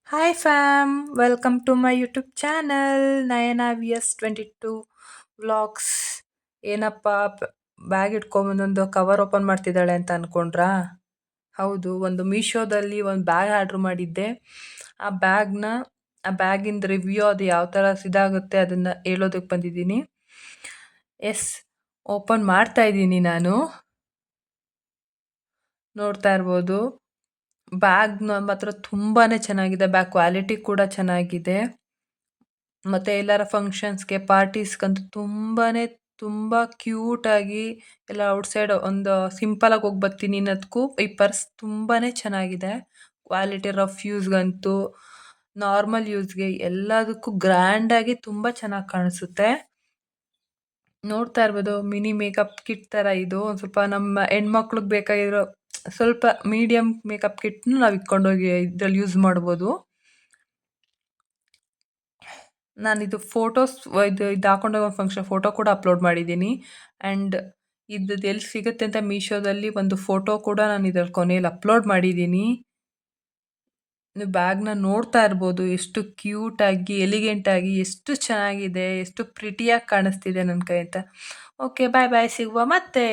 Hi fam, welcome to my YouTube channel Nayana VS22 vlogs. ಏನಪ್ಪ bag ಇಟ್ಕೊಂಬಂದೊಂದು cover open ಮಾಡ್ತಿದ್ದಾಳೆ ಅಂತ ಅನ್ಕೊಂಡ್ರಾ? ಹೌದು, ಒಂದು ಮೀಶೋದಲ್ಲಿ ಒಂದು ಬ್ಯಾಗ್ ಆರ್ಡ್ರ್ ಮಾಡಿದ್ದೆ. ಆ ಬ್ಯಾಗ್ನ ಆ ಬ್ಯಾಗಿಂದ ರಿವ್ಯೂ ಅದು ಯಾವ ಥರ ಇದಾಗುತ್ತೆ ಅದನ್ನು ಹೇಳೋದಕ್ಕೆ ಬಂದಿದ್ದೀನಿ. ಎಸ್, ಓಪನ್ ಮಾಡ್ತಾ ಇದ್ದೀನಿ ನಾನು. ನೋಡ್ತಾ ಇರ್ಬೋದು, ಬ್ಯಾಗ್ ನಮ್ಮ ಹತ್ರ ತುಂಬಾನೇ ಚೆನ್ನಾಗಿದೆ. ಬ್ಯಾಗ್ ಕ್ವಾಲಿಟಿ ಕೂಡ ಚೆನ್ನಾಗಿದೆ. ಮತ್ತೆ ಎಲ್ಲರ ಫಂಕ್ಷನ್ಸ್‌ಗೆ, ಪಾರ್ಟೀಸ್‌ಗಂತೂ ತುಂಬಾ ಕ್ಯೂಟ್ ಆಗಿ ಎಲ್ಲ ಔಟ್‌ಸೈಡ್ ಒಂದು ಸಿಂಪಲ್ ಆಗಿ ಹೋಗಿ ಬರ್ತೀನಿ ಅನ್ನೋದಕ್ಕೂ ಈ ಪರ್ಸ್ ತುಂಬಾನೇ ಚೆನ್ನಾಗಿದೆ. ಕ್ವಾಲಿಟಿ ರಫ್ ಯೂಸ್‌ಗಂತೂ, ನಾರ್ಮಲ್ ಯೂಸ್‌ಗೆ ಎಲ್ಲದಕ್ಕೂ ಗ್ರ್ಯಾಂಡ್ ಆಗಿ ತುಂಬಾ ಚೆನ್ನಾಗಿ ಕಾಣಿಸುತ್ತೆ. ನೋಡ್ತಾ ಇರ್ಬೋದು, ಮಿನಿ ಮೇಕಪ್ ಕಿಟ್ ತರ ಇದು. ಒಂದ್ ಸ್ವಲ್ಪ ನಮ್ಮ ಹೆಣ್ಮಕ್ಳಿಗೆ ಬೇಕಾಗಿರೋ ಸ್ವಲ್ಪ ಮೀಡಿಯಂ ಮೇಕಪ್ ಕಿಟ್‌ನ ನಾವು ಇಟ್ಕೊಂಡೋಗಿ ಇದ್ರಲ್ಲಿ ಯೂಸ್ ಮಾಡ್ಬೋದು. ನಾನಿದು ಫೋಟೋಸ್ ಇದು ಹಾಕೊಂಡೋಗೋ ಫಂಕ್ಷನ್ ಫೋಟೋ ಕೂಡ ಅಪ್ಲೋಡ್ ಮಾಡಿದ್ದೀನಿ. ಆ್ಯಂಡ್ ಇದ್ರದ್ದು ಎಲ್ಲಿ ಸಿಗುತ್ತೆ ಅಂತ ಮೀಶೋದಲ್ಲಿ ಒಂದು ಫೋಟೋ ಕೂಡ ನಾನು ಇದ್ರಲ್ಲಿ ಕೊನೆಯಲ್ಲಿ ಅಪ್ಲೋಡ್ ಮಾಡಿದ್ದೀನಿ. ನೀವು ಬ್ಯಾಗ್‌ನ ನೋಡ್ತಾ ಇರ್ಬೋದು, ಎಷ್ಟು ಕ್ಯೂಟ್ ಆಗಿ, ಎಲಿಗೆಂಟ್ ಆಗಿ, ಎಷ್ಟು ಚೆನ್ನಾಗಿದೆ, ಎಷ್ಟು ಪ್ರಿಟಿಯಾಗಿ ಕಾಣಿಸ್ತಿದೆ ನನ್ನ ಕೈ ಅಂತ. ಓಕೆ, ಬಾಯ್ ಬಾಯ್, ಸಿಗುವ ಮತ್ತೆ.